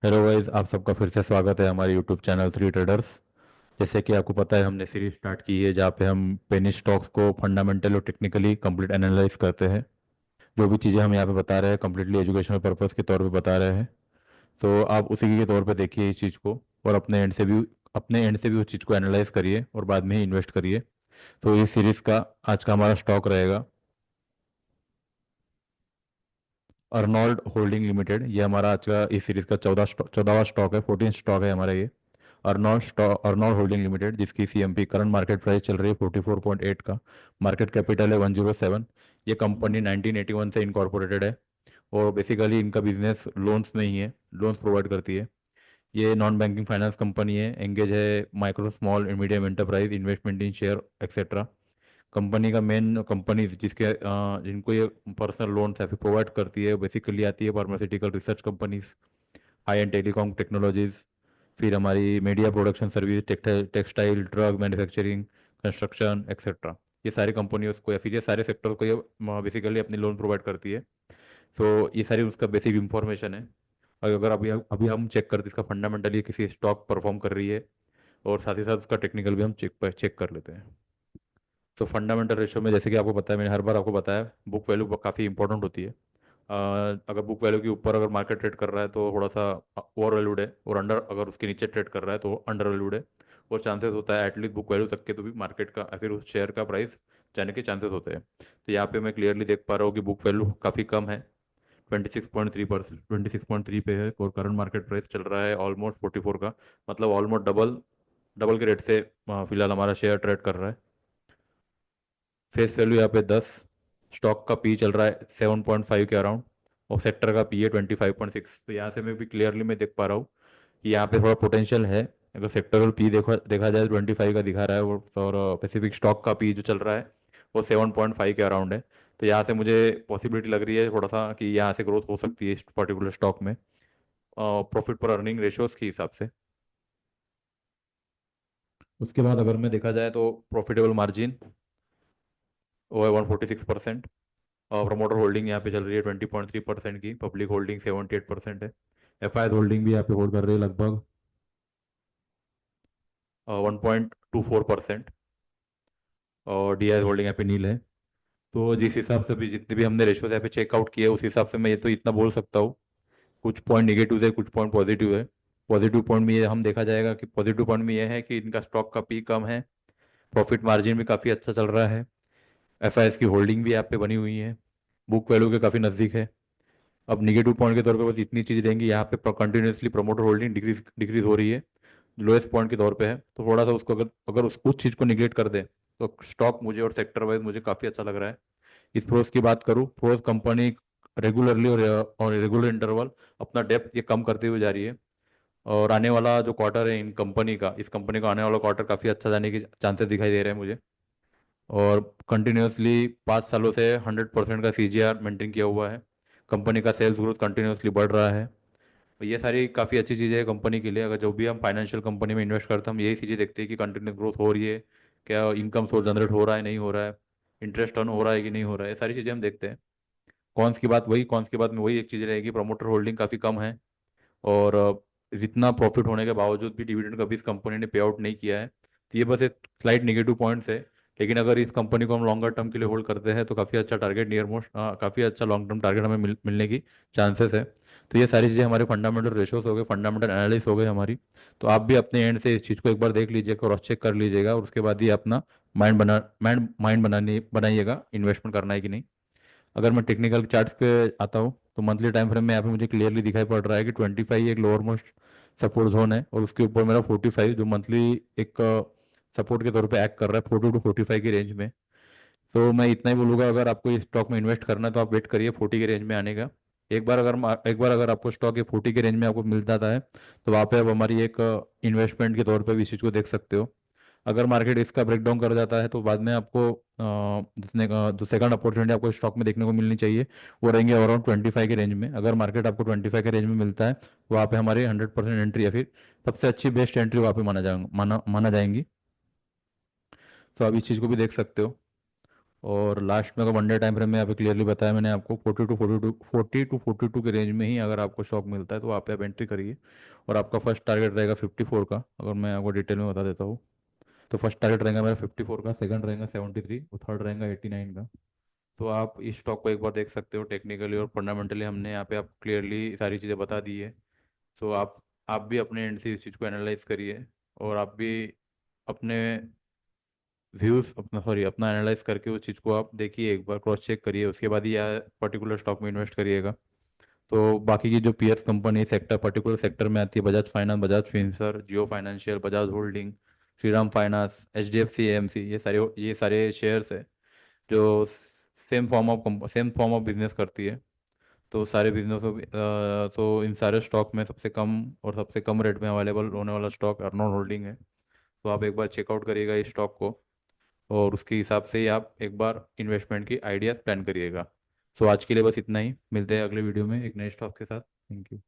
Hello guys, आप सबका फिर से स्वागत है हमारे यूट्यूब चैनल थ्री ट्रेडर्स। जैसे कि आपको पता है, हमने सीरीज स्टार्ट की है जहाँ पे हम पेनी स्टॉक्स को फंडामेंटल और टेक्निकली कंप्लीट एनालाइज करते हैं। जो भी चीज़ें हम यहाँ पे बता रहे हैं कंप्लीटली एजुकेशनल पर्पस के तौर पे बता रहे हैं। तो आप उसी के तौर पे देखिए इस चीज़ को, और अपने एंड से भी उस चीज़ को एनालाइज करिए और बाद में ही इन्वेस्ट करिए। तो इस सीरीज़ का आज का हमारा स्टॉक रहेगा अर्नोल्ड होल्डिंग लिमिटेड। ये हमारा आज का इस सीरीज़ का 14वां स्टॉक है, 14 स्टॉक है हमारा ये। अर्नोल्ड होल्डिंग लिमिटेड, जिसकी सीएमपी करंट मार्केट प्राइस चल रही है 44.8 का। मार्केट कैपिटल है 107। ये कंपनी 1981 से इनकॉर्पोरेटेड है, और बेसिकली इनका बिजनेस लोन्स में ही है, लोन्स प्रोवाइड करती है। ये नॉन बैंकिंग फाइनेंस कंपनी है, एंगेज है micro small and medium enterprise, investment in share etcetera. Company का मेन कंपनी जिनको ये पर्सनल लोन्स है फिर प्रोवाइड करती है, बेसिकली आती है pharmaceutical research companies, high and telecom technologies, फिर हमारी media production service, textile, drug manufacturing, construction etcetera. ये सारी कंपनियों को या फिर ये सारे सेक्टर को ये बेसिकली अपनी लोन प्रोवाइड करती है। तो ये सारी उसका बेसिक इंफॉर्मेशन है। और अगर अभी अभी हम चेक करते इसका फंडामेंटली किसी स्टॉक परफॉर्म कर रही है, और साथ ही साथ उसका टेक्निकल भी हम चेक कर लेते हैं। तो फंडामेंटल रेशियो में, जैसे कि आपको पता है, मैंने हर बार आपको बताया, बुक वैल्यू काफ़ी इंपॉर्टेंट होती है। अगर बुक वैल्यू के ऊपर अगर मार्केट ट्रेड कर रहा है तो थोड़ा सा ओवर वैल्यूड है, और अंडर अगर उसके नीचे ट्रेड कर रहा है तो अंडर वैल्यूड है। और चांसेस होता है एटलीस्ट बुक वैल्यू तक के तो भी मार्केट का या फिर उस शेयर का प्राइस जाने के चांसेस होते हैं। तो यहाँ पे मैं क्लियरली देख पा रहा हूँ कि बुक वैल्यू काफ़ी कम है, 26.3%, 26.3 पे है, और करंट मार्केट प्राइस चल रहा है ऑलमोस्ट 44 का। मतलब ऑलमोस्ट डबल डबल के रेट से फिलहाल हमारा शेयर ट्रेड कर रहा है। फेस वैल्यू यहाँ पे 10, स्टॉक का पी चल रहा है 7.5 के अराउंड, और सेक्टर का पी है 25.6। तो यहाँ से मैं क्लियरली मैं देख पा रहा हूँ कि यहाँ पे थोड़ा पोटेंशियल है। अगर सेक्टरल पी देखा जाए 25 का दिखा रहा है, और स्पेसिफिक स्टॉक का पी जो चल रहा है वो 7.5 के अराउंड है। तो यहाँ से मुझे पॉसिबिलिटी लग रही है थोड़ा सा कि यहाँ से ग्रोथ हो सकती है इस पर्टिकुलर स्टॉक में, प्रॉफिट पर अर्निंग रेशियोज के हिसाब से। उसके बाद अगर मैं देखा जाए तो प्रॉफिटेबल मार्जिन वो है 146%। और प्रमोटर होल्डिंग यहाँ पे चल रही है 20.3% की, पब्लिक होल्डिंग 78% है। एफ आई होल्डिंग भी यहाँ पे होल्ड कर रही है लगभग 1.24%। और डी आई होल्डिंग यहाँ पे नील है। तो जिस हिसाब से भी जितने भी हमने रेशोज यहाँ पे चेकआउट किए, उस हिसाब से मैं ये तो इतना बोल सकता हूँ, कुछ पॉइंट निगेटिव है, कुछ पॉइंट पॉजिटिव है। पॉजिटिव पॉइंट में ये हम देखा जाएगा कि पॉजिटिव पॉइंट में ये है कि इनका स्टॉक का पी कम है, प्रॉफिट मार्जिन भी काफ़ी अच्छा चल रहा है, एफ आई एस की होल्डिंग भी यहाँ पे बनी हुई है, बुक वैल्यू के काफ़ी नज़दीक है। अब निगेटिव पॉइंट के तौर पे बस इतनी चीज देंगे, यहाँ पे continuously promoter holding decrease decrease हो रही है, लोएस्ट पॉइंट के तौर पे है। तो थोड़ा सा उसको अगर अगर उस चीज को निगलेक्ट कर दे तो स्टॉक मुझे और सेक्टर वाइज मुझे काफी अच्छा लग रहा है। इस प्रोस की बात करूँ, प्रोस कंपनी रेगुलरली और रेगुलर इंटरवल अपना डेप्थ ये कम करते हुए जा रही है। और आने वाला जो क्वार्टर है इस कंपनी का आने वाला क्वार्टर काफी अच्छा जाने के चांसेस दिखाई दे रहे हैं मुझे। और कंटिन्यूसली 5 सालों से 100% का सीजीआर मेंटेन किया हुआ है। कंपनी का सेल्स ग्रोथ कंटिन्यूसली बढ़ रहा है। तो ये सारी काफ़ी अच्छी चीज़ें हैं कंपनी के लिए। अगर जो भी हम फाइनेंशियल कंपनी में इन्वेस्ट करते हैं, हम यही चीज़ें देखते हैं कि कंटिन्यूस ग्रोथ हो रही है, क्या इनकम सोर्स जनरेट हो रहा है नहीं हो रहा है, इंटरेस्ट अर्न हो रहा है कि नहीं हो रहा है, ये सारी चीज़ें हम देखते हैं। कॉन्स की बात में वही एक चीज़ रहेगी, प्रमोटर होल्डिंग काफ़ी कम है। और जितना प्रॉफिट होने के बावजूद भी डिविडेंड कभी इस कंपनी ने पे आउट नहीं किया है, तो ये बस एक स्लाइट नेगेटिव पॉइंट्स है। लेकिन अगर इस कंपनी को हम लॉन्गर टर्म के लिए होल्ड करते हैं तो काफ़ी अच्छा टारगेट नियर मोस्ट काफ़ी अच्छा लॉन्ग टर्म टारगेट हमें मिलने की चांसेस है। तो ये सारी चीज़ें हमारे फंडामेंटल रेशोज हो गए, फंडामेंटल एनालिसिस हो गए हमारी। तो आप भी अपने एंड से इस चीज़ को एक बार देख लीजिएगा, क्रॉस चेक कर लीजिएगा, और उसके बाद ही अपना माइंड बनाइएगा इन्वेस्टमेंट करना है कि नहीं। अगर मैं टेक्निकल चार्ट्स पे आता हूँ तो मंथली टाइम फ्रेम में यहाँ पे मुझे क्लियरली दिखाई पड़ रहा है कि 25 एक लोअर मोस्ट सपोर्ट जोन है, और उसके ऊपर मेरा 45 जो मंथली एक सपोर्ट के तौर पे एक्ट कर रहा है 40 to 45 की रेंज में। तो मैं इतना ही बोलूँगा, अगर आपको इस स्टॉक में इन्वेस्ट करना है तो आप वेट करिए 40 के रेंज में आने का। एक बार अगर आपको स्टॉक ये 40 के रेंज में आपको मिल जाता है, तो वहाँ पे आप हमारी एक इन्वेस्टमेंट के तौर पे भी इस चीज़ को देख सकते हो। अगर मार्केट इसका ब्रेकडाउन कर जाता है तो बाद में आपको जितने का जो सेकंड अपॉर्चुनिटी आपको स्टॉक में देखने को मिलनी चाहिए, वो रहेंगे अराउंड 25 के रेंज में। अगर मार्केट आपको 25 के रेंज में मिलता है तो वहाँ पे हमारी 100% एंट्री या फिर सबसे अच्छी बेस्ट एंट्री वहाँ पे माना जाएंगी। तो आप इस चीज़ को भी देख सकते हो। और लास्ट में अगर वन डे टाइम फ्रेम में यहाँ पे क्लियरली बताया मैंने आपको 40 टू 42 के रेंज में ही अगर आपको स्टॉक मिलता है तो वहाँ पे आप एंट्री करिए। और आपका फर्स्ट टारगेट रहेगा 54 का, अगर मैं आपको डिटेल में बता देता हूँ। तो फर्स्ट टारगेट रहेगा मेरा 54 का, सेकंड रहेगा 73 और थर्ड रहेगा 89 का। तो आप इस स्टॉक को एक बार देख सकते हो टेक्निकली और फंडामेंटली, हमने यहाँ पे आप क्लियरली सारी चीज़ें बता दी है। तो आप भी अपने एंड से इस चीज़ को एनालाइज करिए, और आप भी अपने व्यूज़ अपना सॉरी अपना एनालाइज करके उस चीज़ को आप देखिए, एक बार क्रॉस चेक करिए, उसके बाद ही यह पर्टिकुलर स्टॉक में इन्वेस्ट करिएगा। तो बाकी की जो PS company sector particular sector में आती है, Bajaj finance, Bajaj Finserv, Jio financial, Bajaj holding, Shriram finance, HDFC AMC, ये सारे शेयर्स है जो सेम फॉर्म ऑफ बिजनेस करती है। तो सारे बिजनेसों तो इन सारे स्टॉक में सबसे कम और सबसे कम रेट में अवेलेबल होने वाला स्टॉक अर्नोन होल्डिंग है। तो आप एक बार चेकआउट करिएगा इस स्टॉक को, और उसके हिसाब से ही आप एक बार इन्वेस्टमेंट की आइडियाज प्लान करिएगा। सो आज के लिए बस इतना ही, मिलते हैं अगले वीडियो में एक नए स्टॉक के साथ। Thank you.